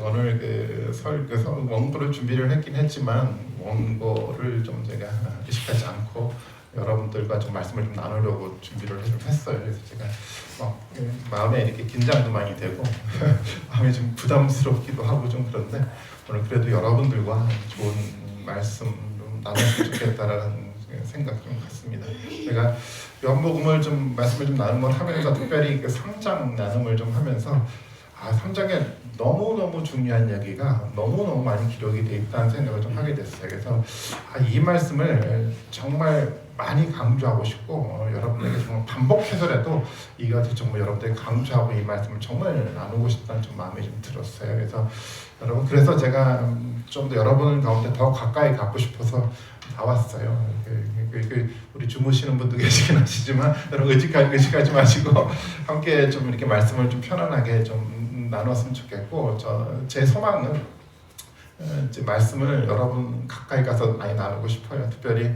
오늘 원고를 준비를 했긴 했지만 원고를 좀 제가 의식하지 않고 여러분들과 좀 말씀을 좀 나누려고 준비를 좀 했어요. 그래서 제가 마음에 이렇게 긴장도 많이 되고 마음이 좀 부담스럽기도 하고 좀 그런데 오늘 그래도 여러분들과 좋은 말씀 좀 나눴으면 좋겠다라는 생각 좀 갖습니다. 제가 요한복음을 좀 말씀을 좀 나눔을 하면서 특별히 그 3장 나눔을 좀 하면서 3장에 너무너무 중요한 이야기가 너무너무 많이 기록이 돼 있다는 생각을 좀 하게 됐어요. 그래서 이 말씀을 정말 많이 강조하고 싶고 여러분에게 정말 반복해서라도 이거 정말 여러분들에게 강조하고 이 말씀을 정말 나누고 싶다는 좀 마음이 좀 들었어요. 그래서 여러분 그래서 제가 좀 더 여러분 가운데 더 가까이 갖고 싶어서 나왔어요. 우리 주무시는 분도 계시긴 하시지만 여러분 의식하지 마시고 함께 좀 이렇게 말씀을 좀 편안하게 좀 나눴으면 좋겠고 제 소망은 이제 말씀을 여러분 가까이 가서 많이 나누고 싶어요. 특별히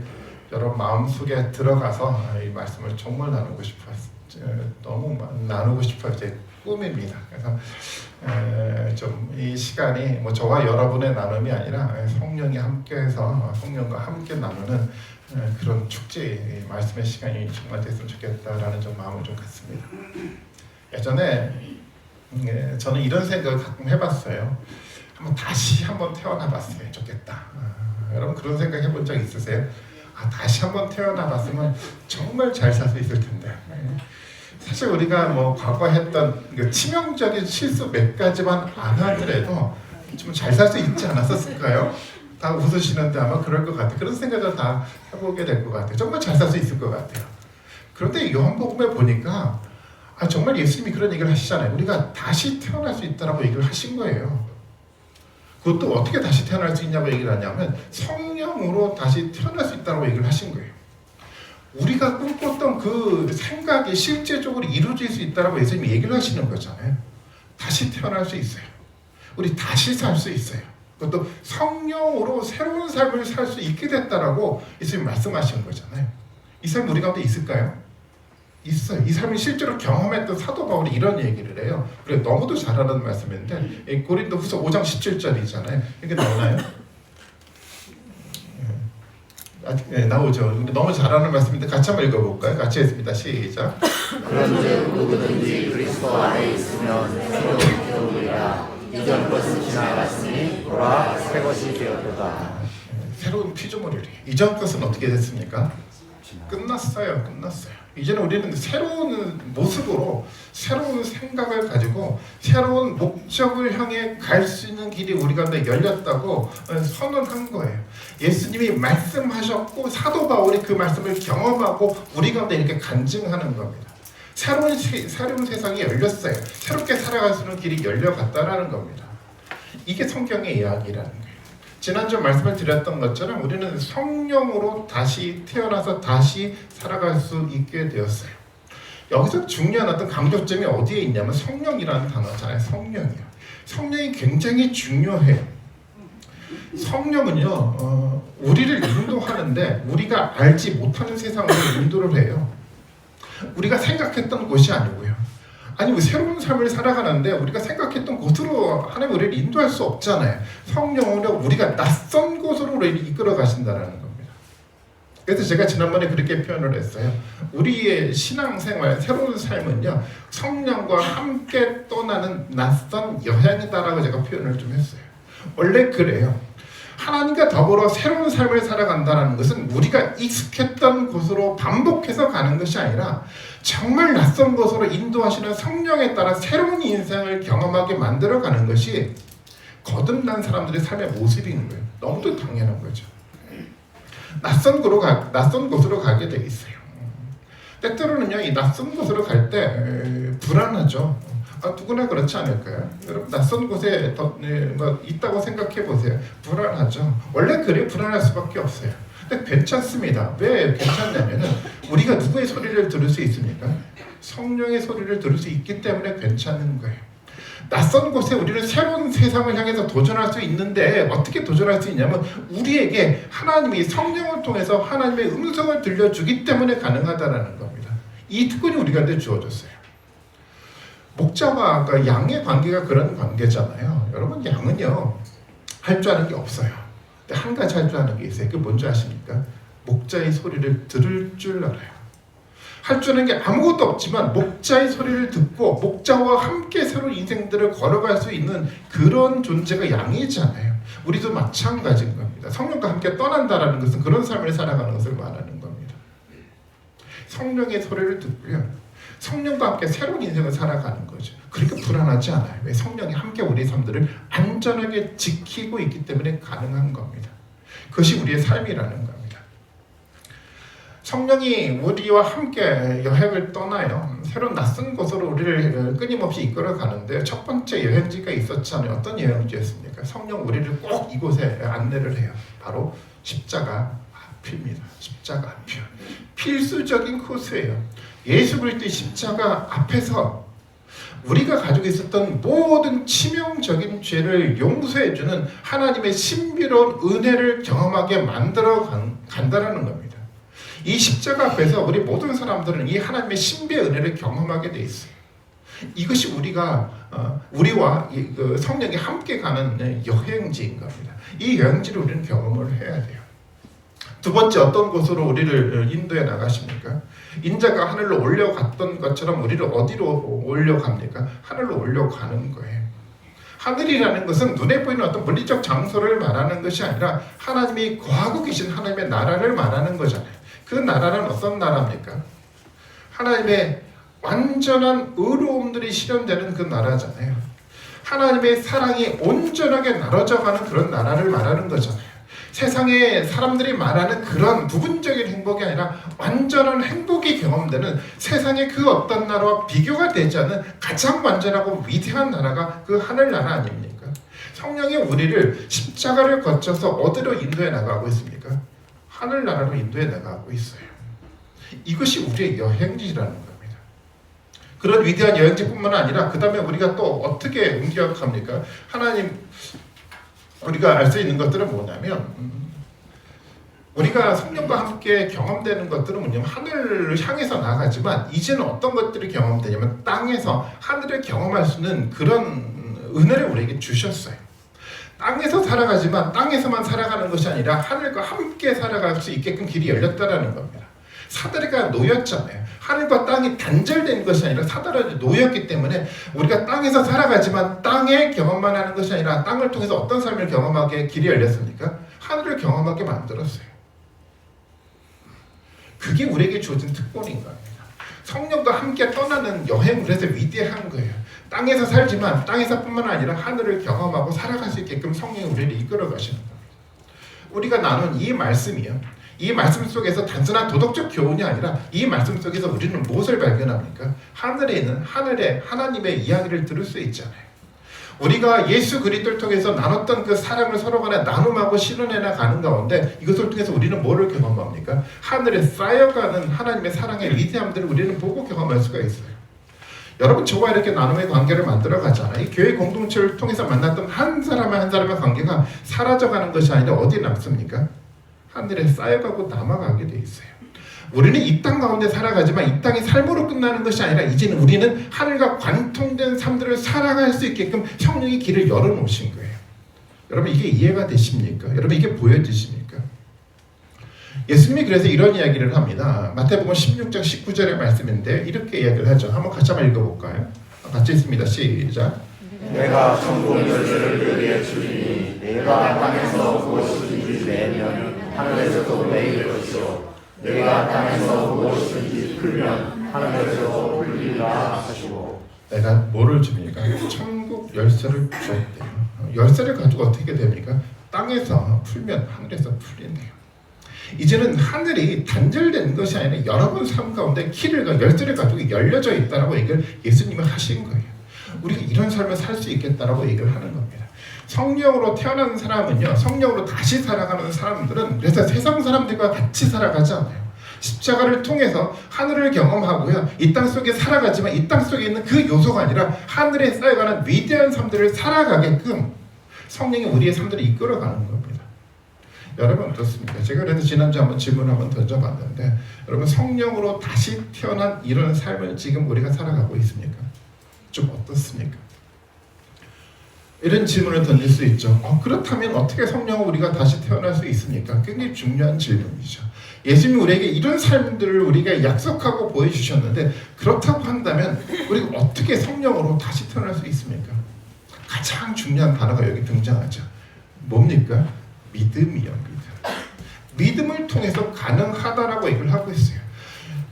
여러분 마음속에 들어가서 이 말씀을 정말 나누고 싶어요. 너무 나누고 싶어요. 제 꿈입니다. 그래서 좀 이 시간이 뭐 저와 여러분의 나눔이 아니라 성령이 함께해서 성령과 함께 나누는 그런 축제 말씀의 시간이 정말 됐으면 좋겠다라는 좀 마음을 좀 갖습니다. 예전에 저는 이런 생각을 가끔 해봤어요. 다시 한번 태어나봤으면 좋겠다. 여러분 그런 생각 해본 적 있으세요? 다시 한번 태어나봤으면 정말 잘 살 수 있을 텐데. 사실 우리가 뭐 과거 했던 치명적인 실수 몇 가지만 안 하더라도 좀 잘 살 수 있지 않았었을까요? 다 웃으시는데 아마 그럴 것 같아요. 그런 생각을 다 해보게 될 것 같아요. 정말 잘 살 수 있을 것 같아요. 그런데 요한복음에 보니까 정말 예수님이 그런 얘기를 하시잖아요. 우리가 다시 태어날 수 있다라고 얘기를 하신 거예요. 그것도 어떻게 다시 태어날 수 있냐고 얘기를 하냐면 성령으로 다시 태어날 수 있다고 얘기를 하신 거예요. 우리가 꿈꿨던 그 생각이 실제적으로 이루어질 수 있다고 예수님이 얘기를 하시는 거잖아요. 다시 태어날 수 있어요. 우리 다시 살 수 있어요. 그것도 성령으로 새로운 삶을 살 수 있게 됐다라고 예수님이 말씀하시는 거잖아요. 이 삶이 우리 가운데 있을까요? 있어요. 이 삶을 실제로 경험했던 사도 바울이 이런 얘기를 해요. 그래 너무도 잘하는 말씀인데 고린도후서 5장 17절이잖아요. 이게 나오나요? 나오죠. 너무 잘하는 말씀인데 같이 한번 읽어볼까요? 같이 했습니다. 시작. 그런즉 누구든지 그리스도 안에 있으면 새로운 피조물이라 이전 것은 지나갔으니 보라 새 것이 되었도다. 새로운 피조물이래. 이전 것은 어떻게 됐습니까? 끝났어요. 이제는 우리는 새로운 모습으로 새로운 생각을 가지고 새로운 목적을 향해 갈 수 있는 길이 우리 가운데 열렸다고 선언한 거예요. 예수님이 말씀하셨고 사도 바울이 그 말씀을 경험하고 우리 가운데 이렇게 간증하는 겁니다. 새로운 세상이 열렸어요. 새롭게 살아갈 수 있는 길이 열려갔다라는 겁니다. 이게 성경의 이야기라는 거예요. 지난주 말씀을 드렸던 것처럼 우리는 성령으로 다시 태어나서 다시 살아갈 수 있게 되었어요. 여기서 중요한 어떤 강조점이 어디에 있냐면 성령이라는 단어잖아요. 성령이 굉장히 중요해요. 성령은요, 우리를 인도하는데 우리가 알지 못하는 세상으로 인도를 해요. 우리가 생각했던 곳이 아니고요. 아니 새로운 삶을 살아가는데 우리가 생각했던 곳으로 하나님 우리를 인도할 수 없잖아요. 성령으로 우리가 낯선 곳으로 우리를 이끌어 가신다는 겁니다. 그래서 제가 지난번에 그렇게 표현을 했어요. 우리의 신앙생활, 새로운 삶은요 성령과 함께 떠나는 낯선 여행이다라고 제가 표현을 좀 했어요. 원래 그래요. 하나님과 더불어 새로운 삶을 살아간다는 것은 우리가 익숙했던 곳으로 반복해서 가는 것이 아니라 정말 낯선 곳으로 인도하시는 성령에 따라 새로운 인생을 경험하게 만들어가는 것이 거듭난 사람들의 삶의 모습인 거예요. 너무도 당연한 거죠. 낯선 곳으로 가게 돼 있어요. 때때로는요, 이 낯선 곳으로 갈 때 불안하죠. 누구나 그렇지 않을까요? 여러분 낯선 곳에 있다고 생각해 보세요. 불안하죠. 원래 그래 불안할 수밖에 없어요. 근데 괜찮습니다. 왜 괜찮냐면은 우리가 누구의 소리를 들을 수 있습니까? 성령의 소리를 들을 수 있기 때문에 괜찮은 거예요. 낯선 곳에 우리는 새로운 세상을 향해서 도전할 수 있는데 어떻게 도전할 수 있냐면 우리에게 하나님이 성령을 통해서 하나님의 음성을 들려주기 때문에 가능하다는 겁니다. 이 특권이 우리한테 주어졌어요. 목자와 양의 관계가 그런 관계잖아요. 여러분, 양은요 할 줄 아는 게 없어요. 근데 한 가지 할 줄 아는 게 있어요. 그게 뭔지 아십니까? 목자의 소리를 들을 줄 알아요. 할 줄 아는 게 아무것도 없지만 목자의 소리를 듣고 목자와 함께 새로운 인생들을 걸어갈 수 있는 그런 존재가 양이잖아요. 우리도 마찬가지인 겁니다. 성령과 함께 떠난다라는 것은 그런 삶을 살아가는 것을 말하는 겁니다. 성령의 소리를 듣고요, 성령과 함께 새로운 인생을 살아가는 거죠. 그러니까 불안하지 않아요. 왜? 성령이 함께 우리의 삶들을 안전하게 지키고 있기 때문에 가능한 겁니다. 그것이 우리의 삶이라는 겁니다. 성령이 우리와 함께 여행을 떠나요. 새로운 낯선 곳으로 우리를 끊임없이 이끌어 가는데 첫 번째 여행지가 있었잖아요. 어떤 여행지였습니까? 성령 우리를 꼭 이곳에 안내를 해요. 바로 십자가 앞입니다. 십자가 앞이요. 필수적인 코스예요. 예수 그리스도의 십자가 앞에서 우리가 가지고 있었던 모든 치명적인 죄를 용서해주는 하나님의 신비로운 은혜를 경험하게 만들어 간다는 겁니다. 이 십자가 앞에서 우리 모든 사람들은 이 하나님의 신비의 은혜를 경험하게 돼 있어요. 이것이 우리와 성령이 함께 가는 여행지인 겁니다. 이 여행지를 우리는 경험을 해야 돼요. 두 번째, 어떤 곳으로 우리를 인도해 나가십니까? 인자가 하늘로 올려갔던 것처럼 우리를 어디로 올려갑니까? 하늘로 올려가는 거예요. 하늘이라는 것은 눈에 보이는 어떤 물리적 장소를 말하는 것이 아니라 하나님이 거하고 계신 하나님의 나라를 말하는 거잖아요. 그 나라는 어떤 나라입니까? 하나님의 완전한 의로움들이 실현되는 그 나라잖아요. 하나님의 사랑이 온전하게 나눠져가는 그런 나라를 말하는 거잖아요. 세상에 사람들이 말하는 그런 부분적인 행복이 아니라 완전한 행복이 경험되는 세상의 그 어떤 나라와 비교가 되지 않는 가장 완전하고 위대한 나라가 그 하늘나라 아닙니까? 성령이 우리를 십자가를 거쳐서 어디로 인도해 나가고 있습니까? 하늘나라로 인도해 나가고 있어요. 이것이 우리의 여행지라는 겁니다. 그런 위대한 여행지뿐만 아니라 그 다음에 우리가 또 어떻게 옮겨갑니까? 하나님, 우리가 알 수 있는 것들은 뭐냐면 우리가 성령과 함께 경험되는 것들은 뭐냐면 하늘을 향해서 나가지만 이제는 어떤 것들이 경험되냐면 땅에서 하늘을 경험할 수 있는 그런 은혜를 우리에게 주셨어요. 땅에서 살아가지만 땅에서만 살아가는 것이 아니라 하늘과 함께 살아갈 수 있게끔 길이 열렸다라는 겁니다. 사다리가 놓였잖아요. 하늘과 땅이 단절된 것이 아니라 사다리가 놓였기 때문에 우리가 땅에서 살아가지만 땅의 경험만 하는 것이 아니라 땅을 통해서 어떤 삶을 경험하게 길이 열렸습니까? 하늘을 경험하게 만들었어요. 그게 우리에게 주어진 특권인 겁니다. 성령과 함께 떠나는 여행, 그래서 위대한 거예요. 땅에서 살지만 땅에서뿐만 아니라 하늘을 경험하고 살아갈 수 있게끔 성령이 우리를 이끌어 가시는 겁니다. 우리가 나눈 이 말씀이요, 이 말씀 속에서 단순한 도덕적 교훈이 아니라 이 말씀 속에서 우리는 무엇을 발견합니까? 하늘에 있는 하나님의 이야기를 들을 수 있잖아요. 우리가 예수 그리스도를 통해서 나눴던 그 사랑을 서로 간에 나눔하고 실현해 나가는 가운데 이것을 통해서 우리는 뭐를 경험합니까? 하늘에 쌓여가는 하나님의 사랑의 위대함들을 우리는 보고 경험할 수가 있어요. 여러분, 저와 이렇게 나눔의 관계를 만들어 가잖아요. 이 교회 공동체를 통해서 만났던 한 사람의 관계가 사라져가는 것이 아니라 어디에 남습니까? 하늘에 쌓여가고 남아가게 돼 있어요. 우리는 이 땅 가운데 살아가지만 이 땅이 삶으로 끝나는 것이 아니라 이제는 우리는 하늘과 관통된 삶들을 살아갈 수 있게끔 성령이 길을 열어놓으신 거예요. 여러분, 이게 이해가 되십니까? 여러분, 이게 보여지십니까? 예수님이 그래서 이런 이야기를 합니다. 마태복음 16장 19절의 말씀인데 이렇게 이야기를 하죠. 한번 같이 한번 읽어볼까요? 같이 읽습니다. 시작. 내가 천국 열쇠를 너희에게 주리니 내가 땅에서 무엇이든지 내면 하늘에서도 내일 것이요 내가 땅에서 무엇이든지 풀면 하늘에서도 풀리리라 하시고. 내가 뭐를 줍니까? 천국 열쇠를 주었대요. 열쇠를 가지고 어떻게 됩니까? 땅에서 풀면 하늘에서 풀린대요. 이제는 하늘이 단절된 것이 아니라 여러분 삶 가운데 키를 열쇠를 가지고 열려져 있다라고 얘기를 예수님이 하신 거예요. 우리가 이런 삶을 살 수 있겠다라고 얘기를 하는 겁니다. 성령으로 태어난 사람은요, 성령으로 다시 살아가는 사람들은 그래서 세상 사람들과 같이 살아가지 않아요. 십자가를 통해서 하늘을 경험하고요, 이 땅 속에 살아가지만 이 땅 속에 있는 그 요소가 아니라 하늘에 쌓여가는 위대한 삶들을 살아가게끔 성령이 우리의 삶들을 이끌어가는 겁니다. 여러분 어떻습니까? 제가 그래서 지난주에 한번 질문을 한번 던져봤는데, 여러분 성령으로 다시 태어난 이런 삶을 지금 우리가 살아가고 있습니까? 좀 어떻습니까? 이런 질문을 던질 수 있죠. 그렇다면 어떻게 성령을 우리가 다시 태어날 수 있습니까? 굉장히 중요한 질문이죠. 예수님이 우리에게 이런 삶들을 우리가 약속하고 보여주셨는데 그렇다고 한다면 우리가 어떻게 성령으로 다시 태어날 수 있습니까? 가장 중요한 단어가 여기 등장하죠. 뭡니까? 믿음이요. 믿음을 통해서 가능하다라고 얘기를 하고 있어요.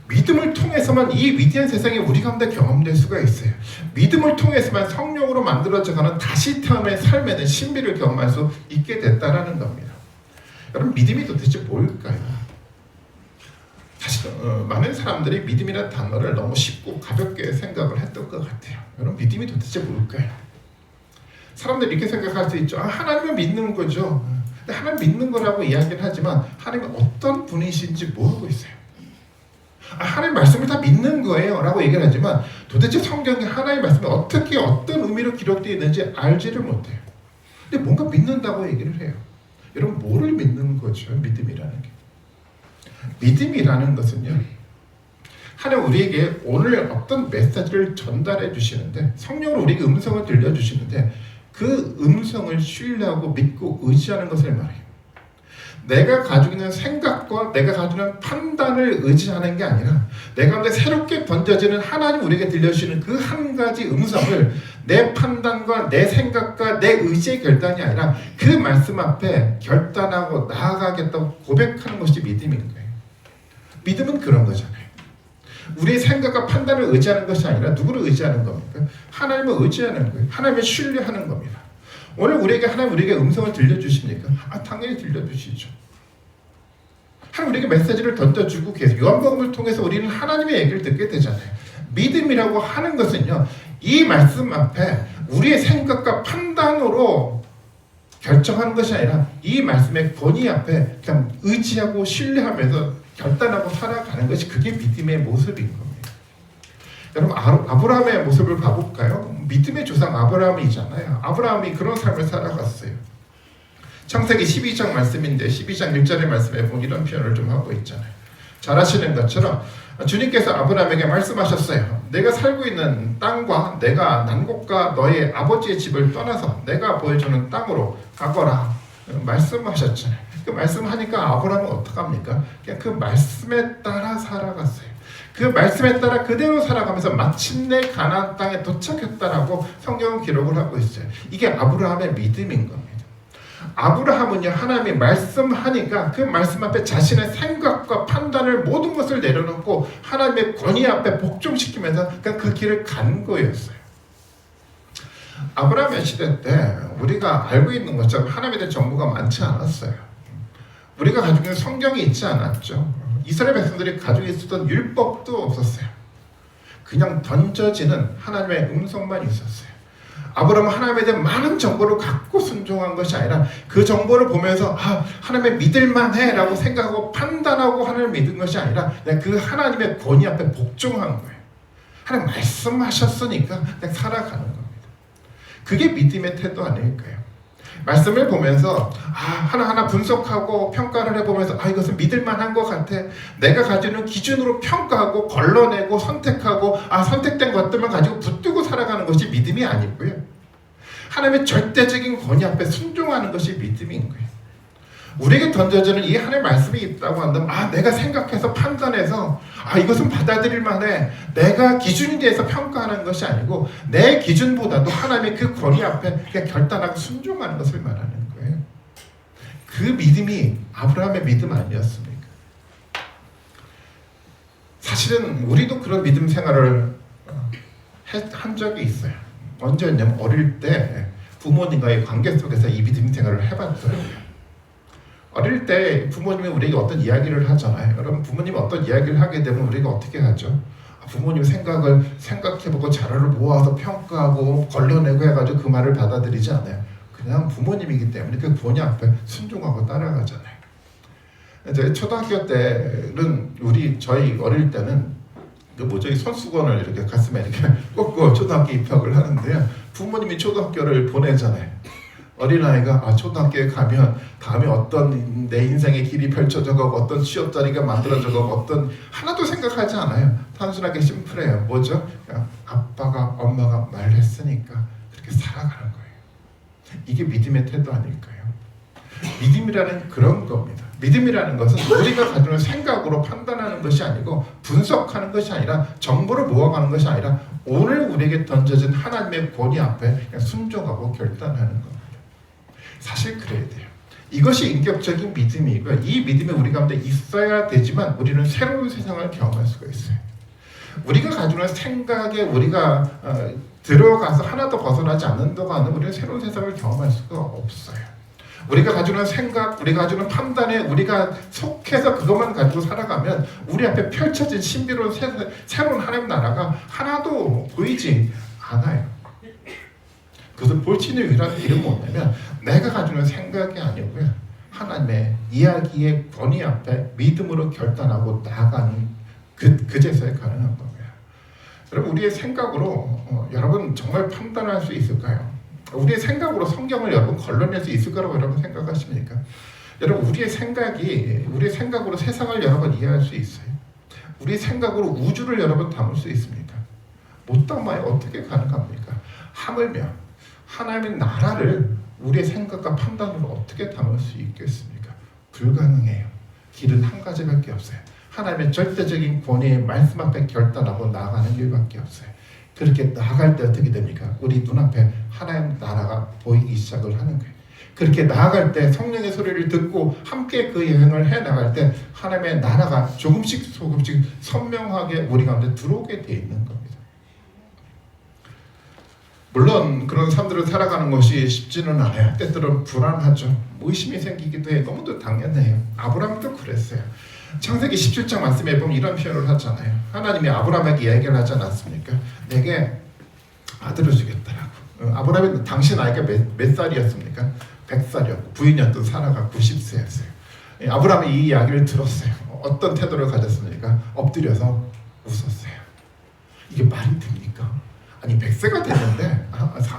믿음을 통해서만 이 위대한 세상에 우리 가운데 경험될 수가 있어요. 믿음을 통해서만 성령으로 만들어져가는 다시 태어난 삶에는 신비를 경험할 수 있게 됐다라는 겁니다. 여러분, 믿음이 도대체 뭘까요? 사실 많은 사람들이 믿음이라는 단어를 너무 쉽고 가볍게 생각을 했던 것 같아요. 여러분, 믿음이 도대체 뭘까요? 사람들이 이렇게 생각할 수 있죠. 하나님을 믿는 거죠. 근데 하나님 믿는 거라고 이야기를 하지만 하나님은 어떤 분이신지 모르고 있어요. 하나님 말씀을 다 믿는 거예요 라고 얘기를 하지만 도대체 성경에 하나님의 말씀이 어떻게 어떤 의미로 기록되어 있는지 알지를 못해요. 근데 뭔가 믿는다고 얘기를 해요. 여러분, 뭐를 믿는 거죠? 믿음이라는 게. 믿음이라는 것은요, 하나님 우리에게 오늘 어떤 메시지를 전달해 주시는데 성령으로 우리에게 음성을 들려주시는데 그 음성을 신뢰하고 믿고 의지하는 것을 말해요. 내가 가지고 있는 생각과 내가 가지고 있는 판단을 의지하는 게 아니라 내 가운데 새롭게 던져지는 하나님 우리에게 들려주시는 그 한 가지 음성을 내 판단과 내 생각과 내 의지의 결단이 아니라 그 말씀 앞에 결단하고 나아가겠다고 고백하는 것이 믿음인 거예요. 믿음은 그런 거잖아요. 우리의 생각과 판단을 의지하는 것이 아니라 누구를 의지하는 겁니까? 하나님을 의지하는 거예요. 하나님을 신뢰하는 겁니다. 오늘 하나님 우리에게 음성을 들려주십니까? 당연히 들려주시죠. 하나님 우리에게 메시지를 던져주고 계세요. 요한복음을 통해서 우리는 하나님의 얘기를 듣게 되잖아요. 믿음이라고 하는 것은요, 이 말씀 앞에 우리의 생각과 판단으로 결정하는 것이 아니라 이 말씀의 권위 앞에 그냥 의지하고 신뢰하면서 결단하고 살아가는 것이 그게 믿음의 모습인 겁니다. 여러분, 아브라함의 모습을 봐볼까요? 믿음의 조상 아브라함이잖아요. 아브라함이 그런 삶을 살아갔어요. 창세기 12장 말씀인데 12장 1절의 말씀에 보면 이런 표현을 좀 하고 있잖아요. 잘 아시는 것처럼 주님께서 아브라함에게 말씀하셨어요. 내가 살고 있는 땅과 내가 난 곳과 너의 아버지의 집을 떠나서 내가 보여주는 땅으로 가거라 말씀하셨잖아요. 그 말씀하니까 아브라함은 어떡합니까? 그냥 그 말씀에 따라 살아갔어요. 그 말씀에 따라 그대로 살아가면서 마침내 가나안 땅에 도착했다라고 성경은 기록을 하고 있어요. 이게 아브라함의 믿음인 겁니다. 아브라함은요, 하나님이 말씀하니까 그 말씀 앞에 자신의 생각과 판단을 모든 것을 내려놓고 하나님의 권위 앞에 복종시키면서 그냥 그 길을 간 거였어요. 아브라함의 시대 때 우리가 알고 있는 것처럼 하나님에 대한 정보가 많지 않았어요. 우리가 가지고 있는 성경이 있지 않았죠. 이스라엘 백성들이 가지고 있었던 율법도 없었어요. 그냥 던져지는 하나님의 음성만 있었어요. 아브라함은 하나님에 대한 많은 정보를 갖고 순종한 것이 아니라 그 정보를 보면서 하나님의 믿을만해 라고 생각하고 판단하고 하나님을 믿은 것이 아니라 그냥 그 하나님의 권위 앞에 복종한 거예요. 하나님 말씀하셨으니까 그냥 살아가는 겁니다. 그게 믿음의 태도 아닐까요? 말씀을 보면서 하나하나 분석하고 평가를 해보면서 이것은 믿을만한 것 같아. 내가 가지는 기준으로 평가하고 걸러내고 선택하고 선택된 것들만 가지고 붙들고 살아가는 것이 믿음이 아니고요. 하나님의 절대적인 권위 앞에 순종하는 것이 믿음인 거예요. 우리에게 던져지는 이 하나님의 말씀이 있다고 한다면 내가 생각해서 판단해서 이것은 받아들일 만해 내가 기준에 대해서 평가하는 것이 아니고 내 기준보다도 하나님의 그 권위 앞에 그냥 결단하고 순종하는 것을 말하는 거예요. 그 믿음이 아브라함의 믿음 아니었습니까? 사실은 우리도 그런 믿음 생활을 한 적이 있어요. 언제였냐면 어릴 때 부모님과의 관계 속에서 이 믿음 생활을 해봤어요. 어릴 때 부모님이 우리에게 어떤 이야기를 하잖아요. 여러분, 부모님이 어떤 이야기를 하게 되면 우리가 어떻게 하죠? 부모님 생각을 생각해보고 자료를 모아서 평가하고 걸러내고 해가지고 그 말을 받아들이지 않아요. 그냥 부모님이기 때문에 그 본의 앞에 순종하고 따라가잖아요. 이제 초등학교 때는 저희 어릴 때는 이 손수건을 이렇게 가슴에 이렇게 꽂고 초등학교 입학을 하는데요. 부모님이 초등학교를 보내잖아요. 어린아이가 초등학교에 가면 다음에 어떤 내 인생의 길이 펼쳐져 가고 어떤 취업 자리가 만들어져 가고 어떤 하나도 생각하지 않아요. 단순하게 심플해요. 뭐죠? 그냥 아빠가 엄마가 말했으니까 그렇게 살아가는 거예요. 이게 믿음의 태도 아닐까요? 믿음이라는 그런 겁니다. 믿음이라는 것은 우리가 가지는 생각으로 판단하는 것이 아니고 분석하는 것이 아니라 정보를 모아가는 것이 아니라 오늘 우리에게 던져진 하나님의 권위 앞에 그냥 순종하고 결단하는 겁니다. 사실 그래야 돼요. 이것이 인격적인 믿음이고요. 이 믿음이 우리 가운데 있어야 되지만 우리는 새로운 세상을 경험할 수가 있어요. 우리가 가지는 생각에 우리가 들어가서 하나도 벗어나지 않는 동안은 우리는 새로운 세상을 경험할 수가 없어요. 우리가 가지는 생각, 우리가 가지는 판단에 우리가 속해서 그것만 가지고 살아가면 우리 앞에 펼쳐진 신비로운 새로운 하나님 나라가 하나도 보이지 않아요. 그것을 볼 수 있는 유일한 길은 뭐냐면 내가 가지는 생각이 아니고요. 하나님의 이야기의 권위 앞에 믿음으로 결단하고 나아가는 그제서야 가능한 겁니다. 여러분 우리의 생각으로 여러분 정말 판단할 수 있을까요? 우리의 생각으로 성경을 여러분 걸러낼 수 있을 거라고 여러분 생각하십니까? 여러분 우리의 생각으로 세상을 여러분 이해할 수 있어요? 우리의 생각으로 우주를 여러분 담을 수 있습니까? 못 담아요. 어떻게 가능합니까? 하물며 하나님의 나라를 우리의 생각과 판단으로 어떻게 담을 수 있겠습니까? 불가능해요. 길은 한 가지밖에 없어요. 하나님의 절대적인 권위의 말씀 앞에 결단하고 나아가는 길밖에 없어요. 그렇게 나아갈 때 어떻게 됩니까? 우리 눈앞에 하나님 나라가 보이기 시작을 하는 거예요. 그렇게 나아갈 때 성령의 소리를 듣고 함께 그 여행을 해나갈 때 하나님의 나라가 조금씩 선명하게 우리 가운데 들어오게 돼 있는 겁니다. 물론 그런 삶들을 살아가는 것이 쉽지는 않아요. 때때로는 불안하죠. 의심이 생기기도 해요. 너무도 당연해요. 아브라함도 그랬어요. 창세기 17장 말씀에 보면 이런 표현을 하잖아요. 하나님이 아브라함에게 이야기를 하지 않았습니까? 내게 아들을 주겠다라고. 아브라함이 당시 나이가 몇 살이었습니까? 100살이었고 부인이었던 사라가 90세였어요. 아브라함이 이 이야기를 들었어요. 어떤 태도를 가졌습니까? 엎드려서 웃었어요. 이게 말이 됩니까? 아니 100세가 됐는데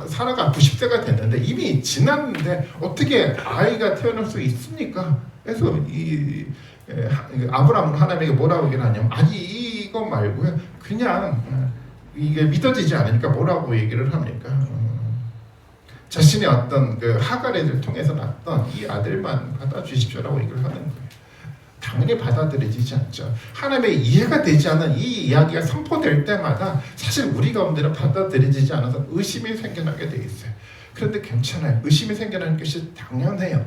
사라가 90세가 됐는데 이미 지났는데 어떻게 아이가 태어날 수 있습니까? 그래서 아브라함은 하나님에게 뭐라고 얘기를 하냐면 아니 이거 말고요 그냥 이게 믿어지지 않으니까 뭐라고 얘기를 합니까? 자신의 어떤 그 하갈을 통해서 낳았던 이 아들만 받아주십시오라고 얘기를 하는 거예요. 당연히 받아들여지지 않죠. 하나님의 이해가 되지 않은 이 이야기가 선포될 때마다 사실 우리 가운데는 받아들여지지 않아서 의심이 생겨나게 돼 있어요. 그런데 괜찮아요. 의심이 생겨나는 것이 당연해요.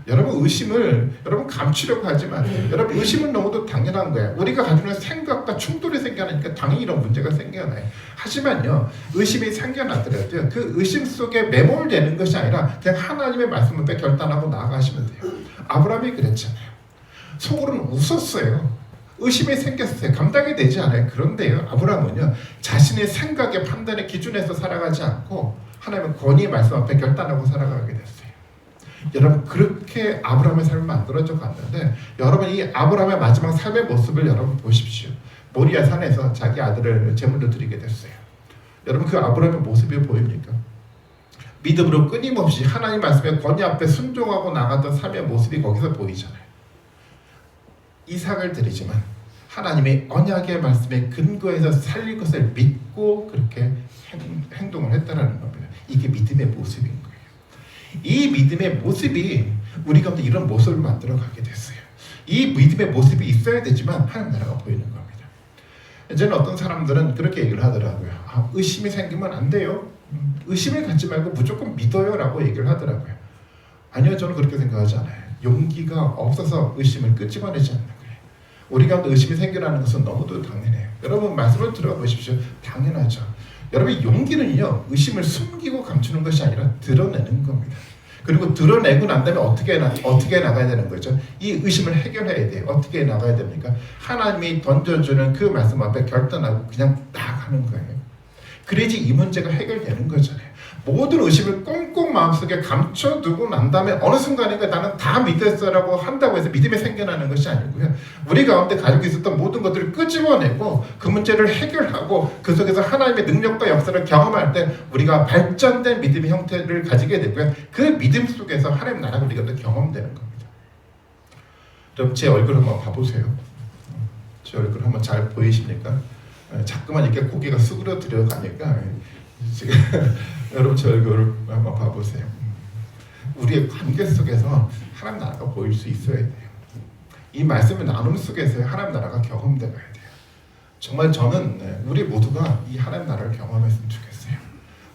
여러분 의심을 여러분 감추려고 하지 마세요. 여러분 의심은 너무도 당연한 거예요. 우리가 가지고 있는 생각과 충돌이 생겨나니까 당연히 이런 문제가 생겨나요. 하지만요 의심이 생겨나더라도 그 의심 속에 매몰되는 것이 아니라 그냥 하나님의 말씀 앞에 결단하고 나아가시면 돼요. 아브라함이 그랬잖아요. 속으로는 웃었어요. 의심이 생겼어요. 감당이 되지 않아요. 그런데요 아브라함은요 자신의 생각의 판단의 기준에서 살아가지 않고 하나님의 권위의 말씀 앞에 결단하고 살아가게 됐어요. 여러분 그렇게 아브라함의 삶을 만들어져 갔는데 여러분 이 아브라함의 마지막 삶의 모습을 여러분 보십시오. 모리아 산에서 자기 아들을 제물로 드리게 됐어요. 여러분 그 아브라함의 모습이 보입니까? 믿음으로 끊임없이 하나님 말씀의 권위 앞에 순종하고 나갔던 삶의 모습이 거기서 보이잖아요. 이삭을 드리지만 하나님의 언약의 말씀에 근거해서 살릴 것을 믿고 그렇게 행동을 했다라는 겁니다. 이게 믿음의 모습인 거예요. 이 믿음의 모습이 우리 가운데 이런 모습을 만들어가게 됐어요. 이 믿음의 모습이 있어야 되지만 하나님 나라가 보이는 겁니다. 이제는 어떤 사람들은 그렇게 얘기를 하더라고요. 의심이 생기면 안 돼요. 의심을 갖지 말고 무조건 믿어요 라고 얘기를 하더라고요. 아니요 저는 그렇게 생각하지 않아요. 용기가 없어서 의심을 끄집어내지 않는 거예요. 우리 가운데 의심이 생겨나는 것은 너무도 당연해요. 여러분 말씀을 들어보십시오. 당연하죠. 여러분 용기는요 의심을 숨기고 감추는 것이 아니라 드러내는 겁니다. 그리고 드러내고 난 다음에 어떻게 나가야 되는 거죠? 이 의심을 해결해야 돼요. 어떻게 나가야 됩니까? 하나님이 던져주는 그 말씀 앞에 결단하고 그냥 나가는 거예요. 그래야지 이 문제가 해결되는 거잖아요. 모든 의심을 꽁꽁 마음속에 감춰두고 난 다음에 어느 순간인가 나는 다 믿었어라고 한다고 해서 믿음이 생겨나는 것이 아니고요. 우리 가운데 가지고 있었던 모든 것들을 끄집어내고 그 문제를 해결하고 그 속에서 하나님의 능력과 역사를 경험할 때 우리가 발전된 믿음의 형태를 가지게 되고요. 그 믿음 속에서 하나님 나라가 우리가 경험되는 겁니다. 여러분 제 얼굴 한번 봐보세요. 제 얼굴 한번 잘 보이십니까? 자꾸만 이렇게 고개가 수그려 들어가니까 지금 여러분 저 얼굴을 한번 봐보세요. 우리의 관계 속에서 하나님 나라가 보일 수 있어야 돼요. 이 말씀의 나눔 속에서 하나님 나라가 경험되어야 돼요. 정말 저는 우리 모두가 이 하나님 나라를 경험했으면 좋겠어요.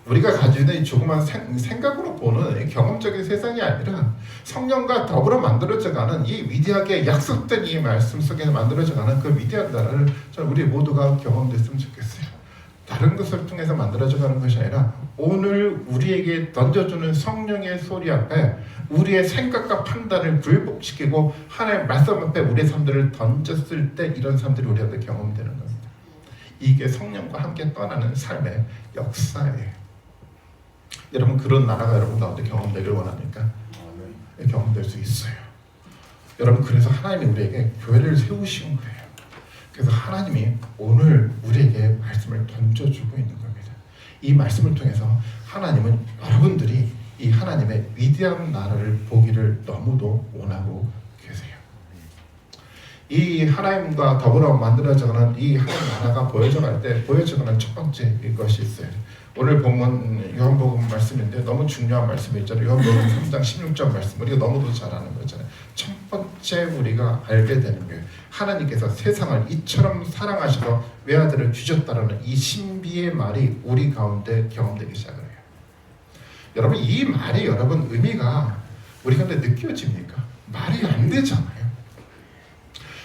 우리가 가지고 있는 이 조그만 생각으로 보는 경험적인 세상이 아니라 성령과 더불어 만들어져가는 이 위대하게 약속된 이 말씀 속에 만들어져가는 그 위대한 나라를 우리 모두가 경험됐으면 좋겠어요. 다른 것을 통해서 만들어져가는 것이 아니라 오늘 우리에게 던져주는 성령의 소리 앞에 우리의 생각과 판단을 굴복시키고 하나님의 말씀 앞에 우리의 삶들을 던졌을 때 이런 삶들이 우리한테 경험되는 겁니다. 이게 성령과 함께 떠나는 삶의 역사예요. 여러분 그런 나라가 여러분 가운데 경험되길 원합니까? 경험될 수 있어요. 여러분 그래서 하나님이 우리에게 교회를 세우신 거예요. 그래서 하나님이 오늘 우리에게 말씀을 던져주고 있는 겁니다. 이 말씀을 통해서 하나님은 여러분들이 이 하나님의 위대한 나라를 보기를 너무도 원하고 계세요. 이 하나님과 더불어 만들어져가는 이 하나님 나라가 보여져갈 때 보여져가는 첫 번째 것이 있어요. 오늘 본문 요한복음 말씀인데 너무 중요한 말씀이 있잖아요. 요한복음 3장 16절 말씀 우리가 너무도 잘 아는 거잖아요. 첫 번째 우리가 알게 되는 게 하나님께서 세상을 이처럼 사랑하셔서 외아들을 주셨다라는 이 신비의 말이 우리 가운데 경험되기 시작을 해요. 여러분 이 말이 여러분 의미가 우리 가운데 느껴집니까? 말이 안 되잖아요.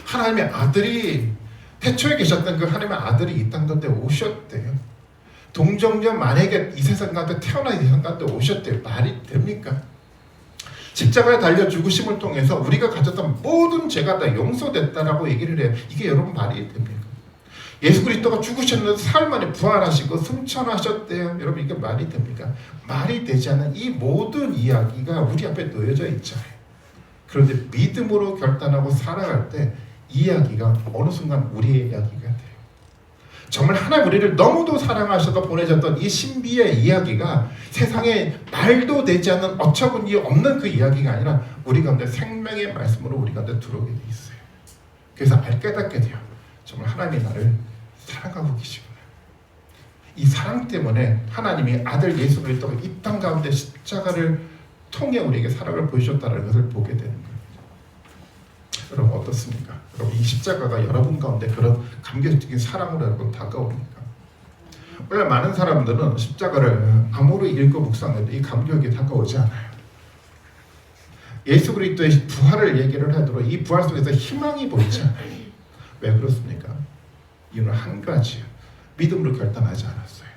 하나님의 아들이 태초에 계셨던 그 하나님의 아들이 이 땅 가운데 오셨대요. 동정녀 만약에 이 세상 가운데 태어나 이 세상 가운데 오셨대요. 말이 됩니까? 십자가에 달려 죽으심을 통해서 우리가 가졌던 모든 죄가 다 용서됐다라고 얘기를 해요. 이게 여러분 말이 됩니까? 예수 그리스도가 죽으셨는데 사흘 만에 부활하시고 승천하셨대요. 여러분 이게 말이 됩니까? 말이 되지 않는 이 모든 이야기가 우리 앞에 놓여져 있잖아요. 그런데 믿음으로 결단하고 살아갈 때 이야기가 어느 순간 우리의 이야기가 돼요. 정말 하나님 우리를 너무도 사랑하셔서 보내셨던 이 신비의 이야기가 세상에 말도 되지 않는 어처구니 없는 그 이야기가 아니라 우리 가운데 생명의 말씀으로 우리 가운데 들어오게 돼 있어요. 그래서 깨닫게 돼요. 정말 하나님이 나를 사랑하고 계시구나. 이 사랑 때문에 하나님이 아들 예수 그리스도가 이 땅 가운데 십자가를 통해 우리에게 사랑을 보여주셨다는 것을 보게 되는 거예요. 여러분 어떻습니까? 여러분 이 십자가가 여러분 가운데 그런 감격적인 사랑으로 여러분 다가옵니까? 원래 많은 사람들은 십자가를 아무리 읽고 묵상해도 이 감격이 다가오지 않아요. 예수 그리스도의 부활을 얘기를 하도록 이 부활 속에서 희망이 보이지 않아요. 왜 그렇습니까? 이유는 한 가지예요. 믿음으로 결단하지 않았어요.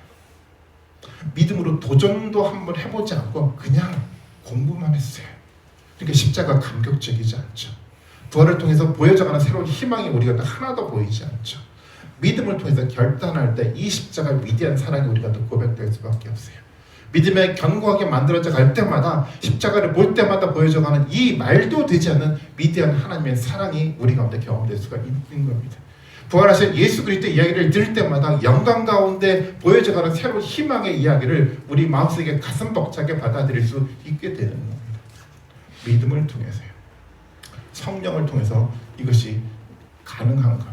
믿음으로 도전도 한번 해보지 않고 그냥 공부만 했어요. 그러니까 십자가 감격적이지 않죠. 부활을 통해서 보여져가는 새로운 희망이 우리가 하나도 보이지 않죠. 믿음을 통해서 결단할 때 이 십자가의 위대한 사랑이 우리가 고백될 수밖에 없어요. 믿음에 견고하게 만들어져 갈 때마다 십자가를 볼 때마다 보여져가는 이 말도 되지 않는 위대한 하나님의 사랑이 우리 가운데 경험될 수가 있는 겁니다. 부활하신 예수 그리스도의 이야기를 들을 때마다 영광 가운데 보여져가는 새로운 희망의 이야기를 우리 마음속에 가슴 벅차게 받아들일 수 있게 되는 겁니다. 믿음을 통해서요. 성령을 통해서 이것이 가능한 겁니다.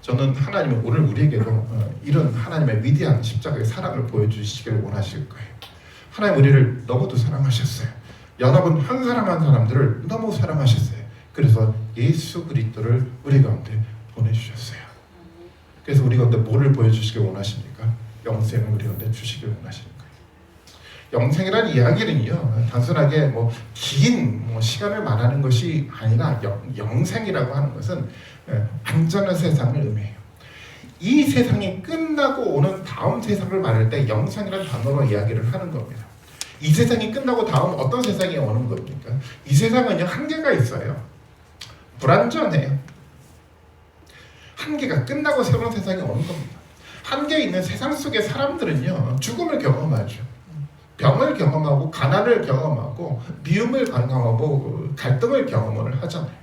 저는 하나님이 오늘 우리에게도 이런 하나님의 위대한 십자가의 사랑을 보여주시기를 원하실 거예요. 하나님 우리를 너무도 사랑하셨어요. 여러분 한 사람 한 사람들을 너무 사랑하셨어요. 그래서 예수 그리스도를 우리 가운데 보내주셨어요. 그래서 우리 가운데 뭐를 보여주시길 원하십니까? 영생을 우리 가운데 주시길 원하시는 거예요. 영생이라는 이야기는요 단순하게 긴 시간을 말하는 것이 아니라 영생이라고 하는 것은 안전한 세상을 의미해요. 이 세상이 끝나고 오는 다음 세상을 말할 때 영생이라는 단어로 이야기를 하는 겁니다. 이 세상이 끝나고 다음 어떤 세상이 오는 겁니까? 이 세상은요 한계가 있어요. 불안전해요. 한계가 끝나고 새로운 세상이 오는 겁니다. 한계 있는 세상 속의 사람들은요 죽음을 경험하죠. 병을 경험하고 가난을 경험하고 미움을 경험하고 갈등을 경험을 하잖아요.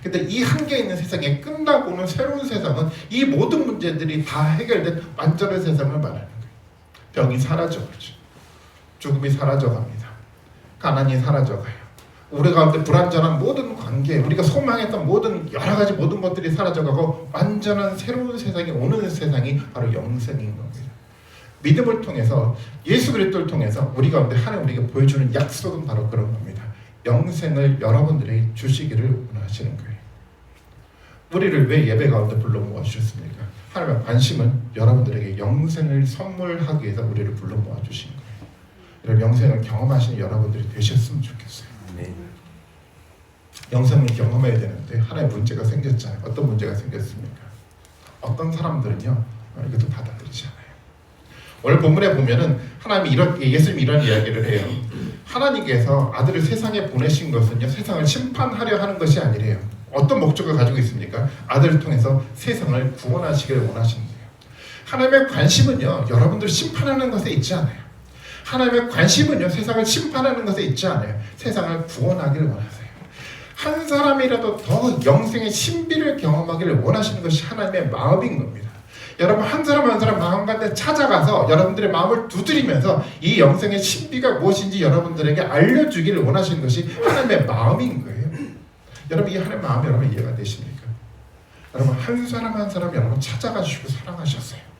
근데 이 한계 있는 세상에 끝나고 오는 새로운 세상은 이 모든 문제들이 다 해결된 완전한 세상을 말하는 거예요. 병이 사라져가죠. 죽음이 사라져갑니다. 가난이 사라져가요. 우리 가운데 불완전한 모든 관계, 우리가 소망했던 모든 여러 가지 모든 것들이 사라져가고 완전한 새로운 세상이 오는 세상이 바로 영생인 겁니다. 믿음을 통해서 예수 그리스도를 통해서 우리 가운데 하나님 우리에게 보여주는 약속은 바로 그런 겁니다. 영생을 여러분들이 주시기를 원하시는 거예요. 우리를 왜 예배 가운데 불러 모아 주셨습니까? 하나님의 관심은 여러분들에게 영생을 선물하기 위해서 우리를 불러 모아 주신 거예요. 이런 영생을 경험하시는 여러분들이 되셨으면 좋겠어요. 네. 영생을 경험해야 되는데 하나의 문제가 생겼잖아요. 어떤 문제가 생겼습니까? 어떤 사람들은요 이것도 받아들이지 않아요. 오늘 본문에 보면은 하나님이 예수님이 이런 이야기를 해요. 하나님께서 아들을 세상에 보내신 것은요 세상을 심판하려 하는 것이 아니래요. 어떤 목적을 가지고 있습니까? 아들을 통해서 세상을 구원하시기를 원하신대요. 하나님의 관심은요 여러분들 심판하는 것에 있지 않아요. 하나님의 관심은요 세상을 심판하는 것에 있지 않아요. 세상을 구원하기를 원하세요. 한 사람이라도 더 영생의 신비를 경험하기를 원하시는 것이 하나님의 마음인 겁니다. 여러분 한 사람 한 사람 마음 가운데 찾아가서 여러분들의 마음을 두드리면서 이 영생의 신비가 무엇인지 여러분들에게 알려주기를 원하시는 것이 하나님의 마음인 거예요. 여러분 이 하나님의 마음이 여러분 이해가 되십니까? 여러분 한 사람 한 사람 여러분 찾아가 주시고 사랑하셨어요.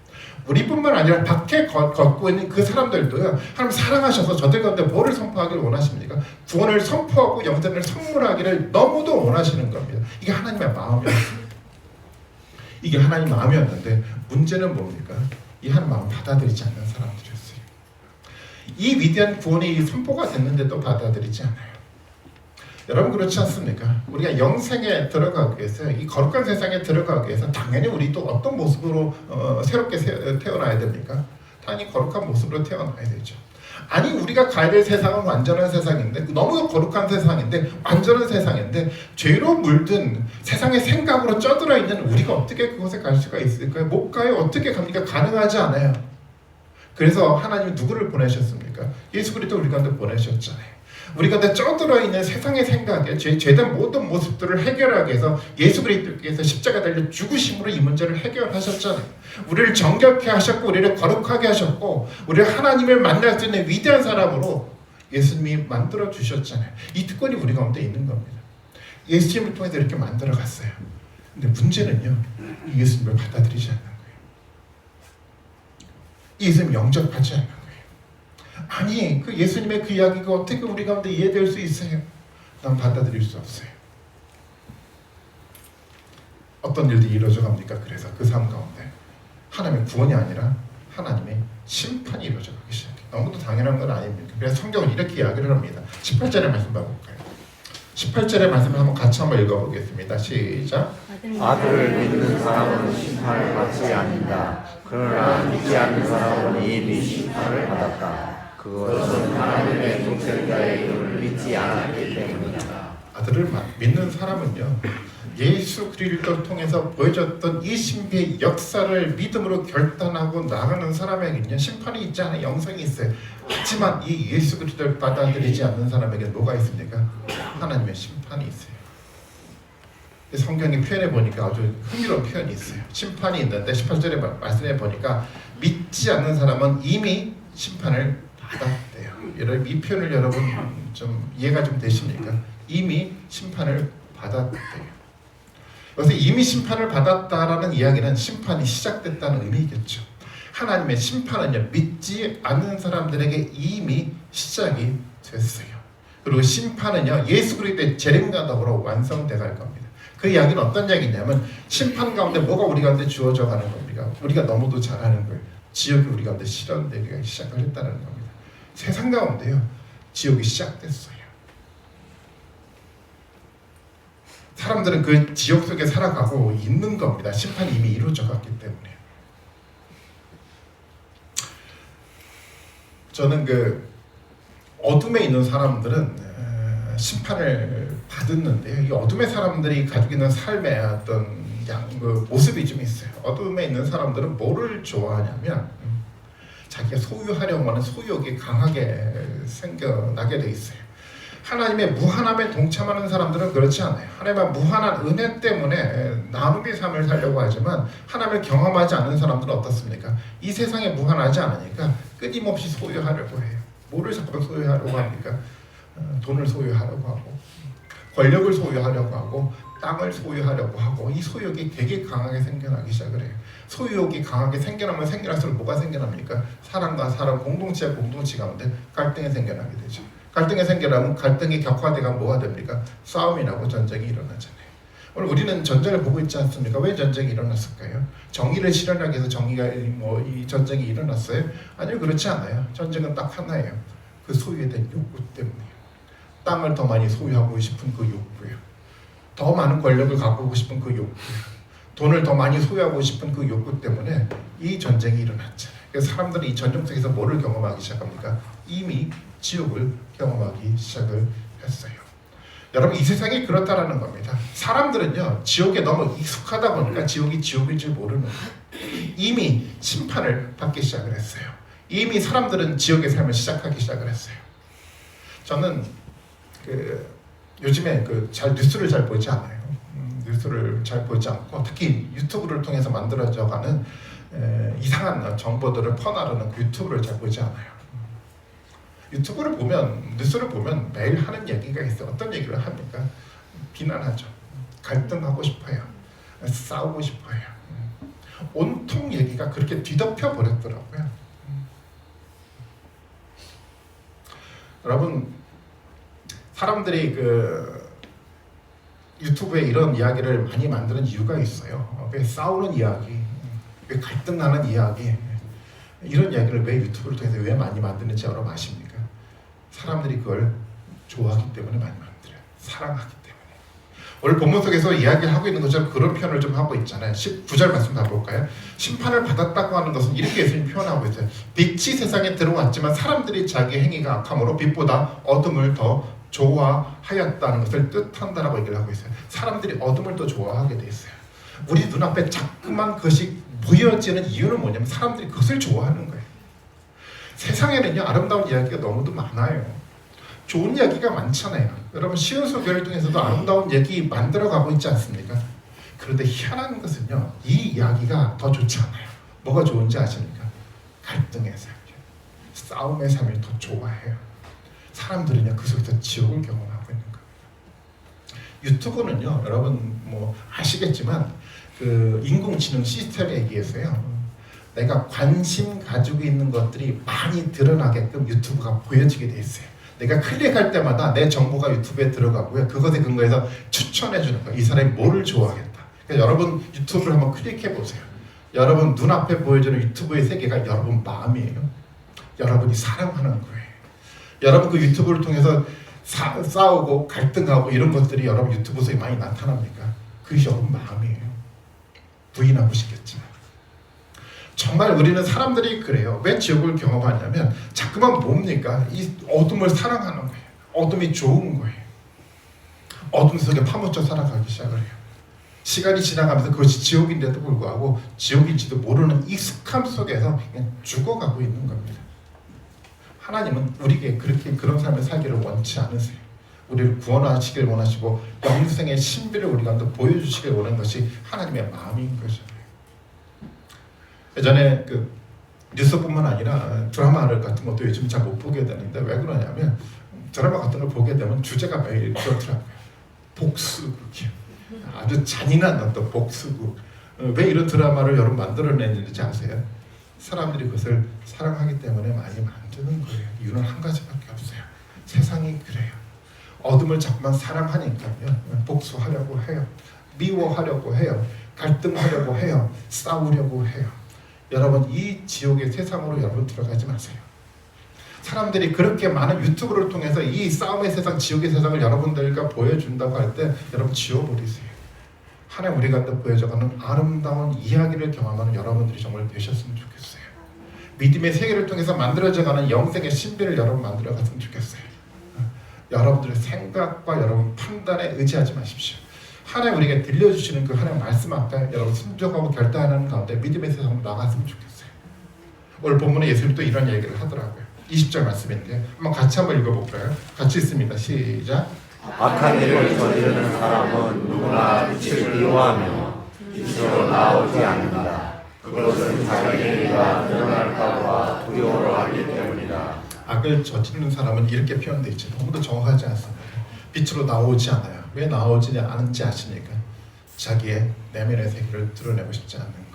우리뿐만 아니라 밖에 걷고 있는 그 사람들도요 하나님 사랑하셔서 저들 가운데 뭐를 선포하기를 원하십니까? 구원을 선포하고 영생을 선물하기를 너무도 원하시는 겁니다. 이게 하나님의 마음이었습니다. 이게 하나님 마음이었는데 문제는 뭡니까? 이 하나님 마음 받아들이지 않는 사람들이었어요. 이 위대한 구원이 선포가 됐는데도 받아들이지 않아요. 여러분 그렇지 않습니까? 우리가 영생에 들어가기 위해서 이 거룩한 세상에 들어가기 위해서 당연히 우리도 어떤 모습으로 새롭게 태어나야 됩니까? 당연히 거룩한 모습으로 태어나야 되죠. 아니 우리가 가야 될 세상은 완전한 세상인데 너무 거룩한 세상인데 완전한 세상인데 죄로 물든 세상의 생각으로 쩌들어 있는 우리가 어떻게 그곳에 갈 수가 있을까요? 못 가요. 어떻게 갑니까? 가능하지 않아요. 그래서 하나님이 누구를 보내셨습니까? 예수 그리스도 우리 가운데 보내셨잖아요. 우리가 다 쩌들어 있는 세상의 생각에 죄된 모든 모습들을 해결하기 위해서 예수 그리스도께서 십자가 달려 죽으심으로 이 문제를 해결하셨잖아요. 우리를 정결케 하셨고 우리를 거룩하게 하셨고 우리를 하나님을 만날 수 있는 위대한 사람으로 예수님이 만들어 주셨잖아요. 이 특권이 우리 가운데 있는 겁니다. 예수님을 통해서 이렇게 만들어 갔어요. 근데 문제는요 예수님을 받아들이지 않는 거예요. 예수님 영접하지 않는 거예요. 아니 그 예수님의 그 이야기가 어떻게 우리 가운데 이해될 수 있어요? 난 받아들일 수 없어요. 어떤 일들이 이루어져 갑니까? 그래서 그 삶 가운데 하나님의 구원이 아니라 하나님의 심판이 이루어져 가기 시작해요. 너무도 당연한 건 아닙니까? 그래서 성경은 이렇게 이야기를 합니다. 18절의 말씀 봐볼까요? 18절의 말씀을 한번 같이 한번 읽어보겠습니다. 시작. 아들을 믿는 사람은 심판을 받지 않는다. 그러나 믿지 않는 사람은 이미 심판을 받았다. 그것은 하나님의 독생자의 이름을 믿지 않았기 때문이다. 아들을 믿는 사람은요 예수 그리스도를 통해서 보여줬던 이 신비의 역사를 믿음으로 결단하고 나가는 사람에게는요 심판이 있지 않아요. 영생이 있어요. 하지만 이 예수 그리스도를 받아들이지 않는 사람에게 뭐가 있습니까? 하나님의 심판이 있어요. 성경이 표현해 보니까 아주 흥미로운 표현이 있어요. 심판이 있는데 18절에 말씀해 보니까 믿지 않는 사람은 이미 심판을 받았대요. 여러분 이 표현을 여러분 좀 이해가 좀 되십니까? 이미 심판을 받았대요. 그래서 이미 심판을 받았다라는 이야기는 심판이 시작됐다는 의미겠죠. 하나님의 심판은요 믿지 않는 사람들에게 이미 시작이 됐어요. 그리고 심판은요 예수 그리스도의 재림가덕으로 완성돼 갈 겁니다. 그 이야기는 어떤 이야기냐면 심판 가운데 뭐가 우리 가운데 주어져 가는 겁니까? 우리가 너무도 잘 아는 거예요. 지옥이 우리 가운데 실현되기가 시작을 했다는 겁니다. 세상 가운데요 지옥이 시작됐어요. 사람들은 그 지옥 속에 살아가고 있는 겁니다. 심판이 이미 이루어져 갔기 때문에. 저는 그 어둠에 있는 사람들은 심판을 받았는데요. 이 어둠의 사람들이 가지고 있는 삶의 어떤 그 모습이 좀 있어요. 어둠에 있는 사람들은 뭐를 좋아하냐면 자기가 소유하려고 하는 소유욕이 강하게 생겨나게 돼 있어요. 하나님의 무한함에 동참하는 사람들은 그렇지 않아요. 하나님의 무한한 은혜 때문에 나눔의 삶을 살려고 하지만 하나님을 경험하지 않는 사람들은 어떻습니까? 이 세상에 무한하지 않으니까 끊임없이 소유하려고 해요. 뭐를 자꾸 소유하려고 합니까? 돈을 소유하려고 하고 권력을 소유하려고 하고 땅을 소유하려고 하고 이 소유욕이 되게 강하게 생겨나기 시작을 해요. 소유욕이 강하게 생겨나면 생겨날수록 뭐가 생겨납니까? 사람과 사람 공동체 가운데 갈등이 생겨나게 되죠. 갈등이 생겨나면 갈등이 격화되가 뭐가 됩니까? 싸움이 나고 전쟁이 일어나잖아요. 오늘 우리는 전쟁을 보고 있지 않습니까? 왜 전쟁이 일어났을까요? 정의를 실현하기 위해서 이 전쟁이 일어났어요? 아니요, 그렇지 않아요. 전쟁은 딱 하나예요. 그 소유에 대한 욕구 때문이에요. 땅을 더 많이 소유하고 싶은 그 욕구예요. 더 많은 권력을 갖고 싶은 그 욕구예요. 돈을 더 많이 소유하고 싶은 그 욕구 때문에 이 전쟁이 일어났잖아요. 그래서 사람들이 이 전쟁 속에서 뭐를 경험하기 시작합니까? 이미 지옥을 경험하기 시작을 했어요. 여러분, 이 세상이 그렇다라는 겁니다. 사람들은요, 지옥에 너무 익숙하다 보니까 지옥이 지옥인 줄 모르는 거예요. 이미 심판을 받기 시작을 했어요. 이미 사람들은 지옥의 삶을 시작하기 시작을 했어요. 저는 요즘에 뉴스를 잘 보지 않아요. 뉴스를 잘 보지 않고 특히 유튜브를 통해서 만들어져가는 이상한 정보들을 퍼나르는 그 유튜브를 잘 보지 않아요. 유튜브를 보면, 뉴스를 보면 매일 하는 얘기가 있어요. 어떤 얘기를 합니까? 비난하죠. 갈등하고 싶어요. 싸우고 싶어요. 온통 얘기가 그렇게 뒤덮여 버렸더라고요. 여러분, 사람들이 유튜브에 이런 이야기를 많이 만드는 이유가 있어요. 왜 싸우는 이야기, 왜 갈등 나는 이야기, 이런 이야기를 왜 유튜브를 통해서 왜 많이 만드는지 여러분 아십니까? 사람들이 그걸 좋아하기 때문에 많이 만들어요. 사랑하기 때문에. 오늘 본문 속에서 이야기를 하고 있는 것처럼 그런 표현을 좀 하고 있잖아요. 19절 말씀 다 볼까요? 심판을 받았다고 하는 것은 이렇게 예수님이 표현하고 있어요. 빛이 세상에 들어왔지만 사람들이 자기 행위가 악함으로 빛보다 어둠을 더 좋아하였다는 것을 뜻한다라고 얘기를 하고 있어요. 사람들이 어둠을 더 좋아하게 돼 있어요. 우리 눈앞에 자꾸만 그것이 보여지는 이유는 뭐냐면 사람들이 그것을 좋아하는 거예요. 세상에는요, 아름다운 이야기가 너무도 많아요. 좋은 이야기가 많잖아요. 여러분, 시온서 교회를 통해서도 아름다운 얘기 만들어가고 있지 않습니까? 그런데 희한한 것은요, 이 이야기가 더 좋지 않아요. 뭐가 좋은지 아십니까? 갈등의 삶이요, 싸움의 삶을 더 좋아해요. 사람들은요, 그 속에서 지옥을 경험하고 있는 거예요. 유튜브는요, 여러분 뭐 아시겠지만 인공지능 시스템에 의해서요, 내가 관심 가지고 있는 것들이 많이 드러나게끔 유튜브가 보여지게 돼 있어요. 내가 클릭할 때마다 내 정보가 유튜브에 들어가고요. 그것에 근거해서 추천해 주는 거예요. 이 사람이 뭐를 좋아하겠다. 그래서 여러분 유튜브를 한번 클릭해 보세요. 여러분 눈앞에 보여주는 유튜브의 세계가 여러분 마음이에요. 여러분이 사랑하는 거예요. 여러분 그 유튜브를 통해서 싸우고 갈등하고 이런 것들이 여러분 유튜브 속에 많이 나타납니까? 그게 여러분 마음이에요. 부인하고 싶겠지만 정말 우리는 사람들이 그래요. 왜 지옥을 경험하냐면 자꾸만 뭡니까? 이 어둠을 사랑하는 거예요. 어둠이 좋은 거예요. 어둠 속에 파묻혀 살아가기 시작을 해요. 시간이 지나가면서 그것이 지옥인데도 불구하고 지옥인지도 모르는 익숙함 속에서 그냥 죽어가고 있는 겁니다. 하나님은 우리에게 그런 삶을 살기를 원치 않으세요. 우리를 구원하시길 원하시고 영생의 신비를 우리 가운데 보여주시길 원하는 것이 하나님의 마음인 거죠. 예전에 뉴스뿐만 아니라 드라마 같은 것도 요즘 잘 못 보게 되는데 왜 그러냐면 드라마 같은 걸 보게 되면 주제가 매일 그렇더라고요. 복수극이요. 아주 잔인한 어떤 복수극. 왜 이런 드라마를 여러분 만들어내는지 아세요? 사람들이 그것을 사랑하기 때문에 많이 만드는 거예요. 이유는 한 가지밖에 없어요. 세상이 그래요. 어둠을 자꾸만 사랑하니까요. 복수하려고 해요. 미워하려고 해요. 갈등하려고 해요. 싸우려고 해요. 여러분 이 지옥의 세상으로 여러분 들어가지 마세요. 사람들이 그렇게 많은 유튜브를 통해서 이 싸움의 세상, 지옥의 세상을 여러분들과 보여준다고 할 때 여러분 지워버리세요. 하나님 우리 가운데 보여져가는 아름다운 이야기를 경험하는 여러분들이 정말 되셨으면 좋겠어요. 믿음의 세계를 통해서 만들어져가는 영생의 신비를 여러분 만들어갔으면 좋겠어요. 여러분들의 생각과 여러분 판단에 의지하지 마십시오. 하나님 우리에게 들려주시는 그 하나님 말씀 앞에 여러분 순종하고 결단하는 가운데 믿음의 세상으로 나갔으면 좋겠어요. 오늘 본문에 예수님이 또 이런 얘기를 하더라고요. 20절 말씀인데 같이 한번 읽어볼까요? 같이 읽습니다. 시작. 악한 일을 저지르는 사람은 누구나 빛을 미워하며 빛으로 나오지 않는다. 그것은 자기 행위가 드러날까 봐 두려워하기 때문이다. 악을 저지르는 사람은 이렇게 표현되어 있지 너무도 정확하지 않습니다. 빛으로 나오지 않아요. 왜 나오지 않은지 아십니까? 자기의 내면의 세계를 드러내고 싶지 않는 거예요.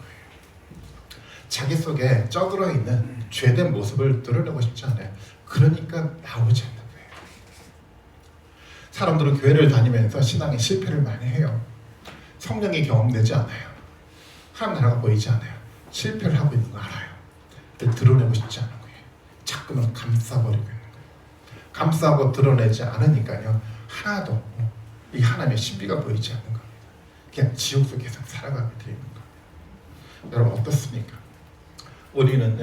자기 속에 쪄들어 있는 죄된 모습을 드러내고 싶지 않아요. 그러니까 나오지 않는 거예요. 사람들은 교회를 다니면서 신앙의 실패를 많이 해요. 성령이 경험되지 않아요. 하나님 나라가 보이지 않아요. 실패를 하고 있는 거 알아요. 근데 드러내고 싶지 않은 거예요. 자꾸만 감싸버리고 있는 거예요. 감싸고 드러내지 않으니까요. 하나도 이 하나님의 신비가 보이지 않는 겁니다. 그냥 지옥 속에서 살아가게 되는 거예요. 여러분 어떻습니까? 우리는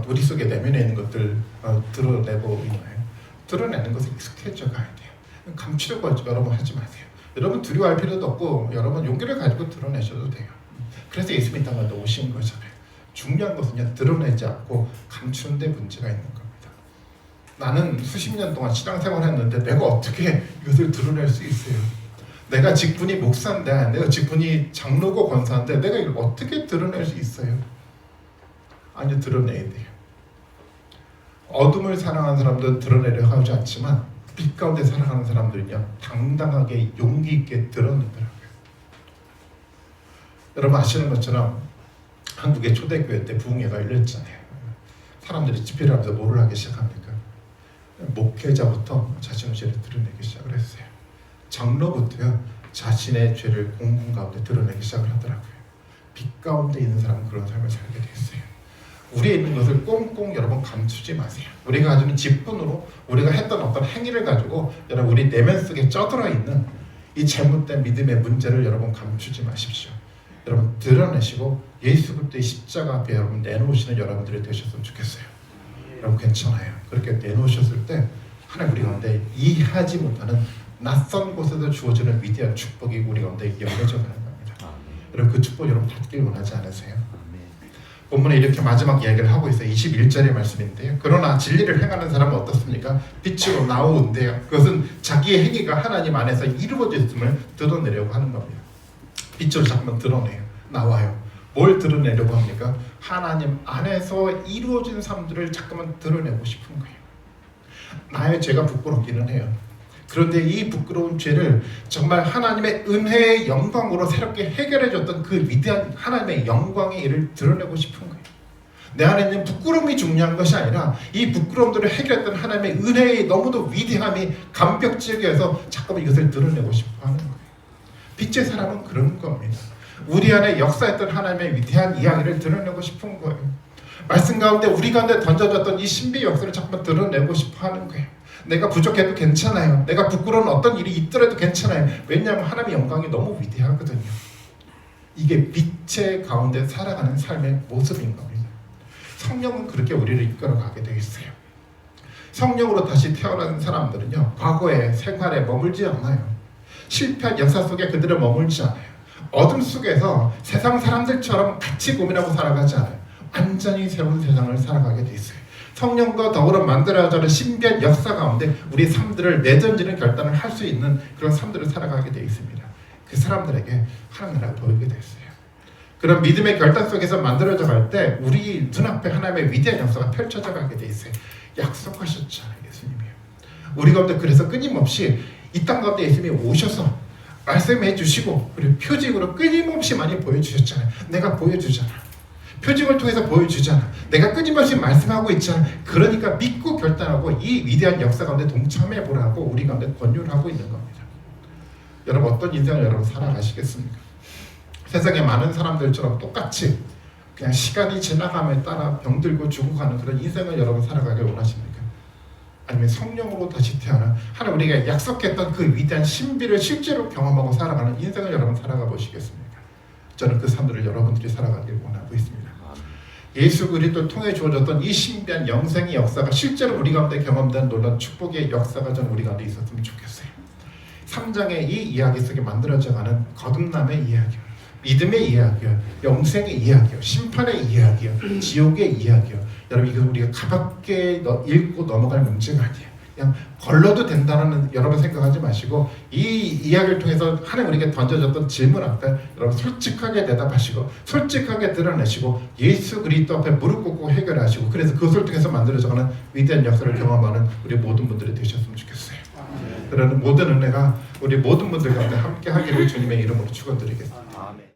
우리 속에 내면에 있는 것들 드러내고 있나요? 드러내는 것에 익숙해져 가야 돼요. 감추려고 여러분 하지 마세요. 여러분 두려워할 필요도 없고 여러분 용기를 가지고 드러내셔도 돼요. 그래서 예수님이 땅에 오신 거잖아요. 중요한 것은요 드러내지 않고 감추는 데 문제가 있는 겁니다. 나는 수십 년 동안 신앙생활을 했는데 내가 어떻게 이것을 드러낼 수 있어요? 내가 직분이 목사인데 내가 직분이 장로고 권사인데 내가 이걸 어떻게 드러낼 수 있어요? 아니요, 드러내야 돼요. 어둠을 사랑하는 사람들은 드러내려 하지 않지만 빛 가운데 살아가는 사람들은요 당당하게 용기 있게 드러내더라고요. 여러분 아시는 것처럼 한국의 초대교회 때 부흥회가 열렸잖아요. 사람들이 집회를 하면서 뭐를 하기 시작합니까? 목회자부터 자신의 죄를 드러내기 시작을 했어요. 장로부터요 자신의 죄를 공공 가운데 드러내기 시작을 하더라고요. 빛 가운데 있는 사람은 그런 삶을 살게 됐어요. 우리에 있는 것을 꽁꽁 여러분 감추지 마세요. 우리가 가지는 직분으로 우리가 했던 어떤 행위를 가지고 여러분 우리 내면 속에 쪄들어 있는 이 잘못된 믿음의 문제를 여러분 감추지 마십시오. 여러분 드러내시고 예수 그리스도의 십자가 앞에 여러분 내놓으시는 여러분들이 되셨으면 좋겠어요. 여러분 괜찮아요. 그렇게 내놓으셨을 때 하나님 우리 가운데 이해하지 못하는 낯선 곳에서 주어지는 위대한 축복이 우리 가운데 열려져 가는 겁니다. 여러분 그 축복 여러분 받길 원하지 않으세요? 본문에 이렇게 마지막 이야기를 하고 있어요. 21절의 말씀인데요. 그러나 진리를 행하는 사람은 어떻습니까? 빛으로 나오는데요. 그것은 자기의 행위가 하나님 안에서 이루어졌음을 드러내려고 하는 겁니다. 빛으로 자꾸만 드러내요. 나와요. 뭘 드러내려고 합니까? 하나님 안에서 이루어진 삶들을 자꾸만 드러내고 싶은 거예요. 나의 죄가 부끄럽기는 해요. 그런데 이 부끄러운 죄를 정말 하나님의 은혜의 영광으로 새롭게 해결해줬던 그 위대한 하나님의 영광의 일을 드러내고 싶은 거예요. 내 안에 있는 부끄러움이 중요한 것이 아니라 이 부끄러움들을 해결했던 하나님의 은혜의 너무도 위대함이 감격지역에서 자꾸만 이것을 드러내고 싶어 하는 거예요. 빛의 사람은 그런 겁니다. 우리 안에 역사했던 하나님의 위대한 이야기를 드러내고 싶은 거예요. 말씀 가운데 우리 가운데 던져졌던 이 신비 역사를 자꾸만 드러내고 싶어 하는 거예요. 내가 부족해도 괜찮아요. 내가 부끄러운 어떤 일이 있더라도 괜찮아요. 왜냐하면 하나님의 영광이 너무 위대하거든요. 이게 빛의 가운데 살아가는 삶의 모습인 겁니다. 성령은 그렇게 우리를 이끌어가게 되어 있어요. 성령으로 다시 태어난 사람들은요 과거의 생활에 머물지 않아요. 실패한 역사 속에 그들은 머물지 않아요. 어둠 속에서 세상 사람들처럼 같이 고민하고 살아가지 않아요. 완전히 새로운 세상을 살아가게 돼 있어요. 성령과 더불어 만들어져는 신비한 역사 가운데 우리 삶들을 내던지는 결단을 할 수 있는 그런 삶들을 살아가게 돼 있습니다. 그 사람들에게 하나님 나라가 보이게 됐어요. 그런 믿음의 결단 속에서 만들어져 갈 때 우리 눈앞에 하나님의 위대한 역사가 펼쳐져 가게 돼 있어요. 약속하셨잖아요, 예수님이요. 우리 가운데 그래서 끊임없이 이 땅 가운데 예수님이 오셔서 말씀해 주시고 그리고 표징으로 끊임없이 많이 보여주셨잖아요. 내가 보여주잖아. 표징을 통해서 보여주잖아. 내가 끊임없이 말씀하고 있잖아. 그러니까 믿고 결단하고 이 위대한 역사 가운데 동참해 보라고 우리 가운데 권유를 하고 있는 겁니다. 여러분 어떤 인생을 여러분 살아가시겠습니까? 세상에 많은 사람들처럼 똑같이 그냥 시간이 지나감에 따라 병들고 죽어가는 그런 인생을 여러분 살아가길 원하십니까? 아니면 성령으로 다시 태어나 하나님 우리가 약속했던 그 위대한 신비를 실제로 경험하고 살아가는 인생을 여러분 살아가 보시겠습니까? 저는 그 삶들을 여러분들이 살아가길 원하고 있습니다. 예수 그리스도를 통해 주어졌던 이 신비한 영생의 역사가 실제로 우리 가운데 경험된 놀라운 축복의 역사가 저는 우리 가운데 있었으면 좋겠어요. 3장의 이 이야기 속에 만들어져가는 거듭남의 이야기요, 믿음의 이야기요, 영생의 이야기요, 심판의 이야기요, 지옥의 이야기요. 여러분 이거 우리가 가볍게 읽고 넘어갈 문제가 아니에요. 그냥 걸러도 된다는 여러분 생각하지 마시고 이 이야기를 통해서 하나님 우리에게 던져졌던 질문 앞에 여러분 솔직하게 대답하시고 솔직하게 드러내시고 예수 그리스도 앞에 무릎 꿇고 해결하시고 그래서 그것을 통해서 만들어져가는 위대한 역사를 경험하는 우리 모든 분들이 되셨으면 좋겠어요. 그러는 모든 은혜가 우리 모든 분들 가운데 함께 하기를 주님의 이름으로 축원드리겠습니다.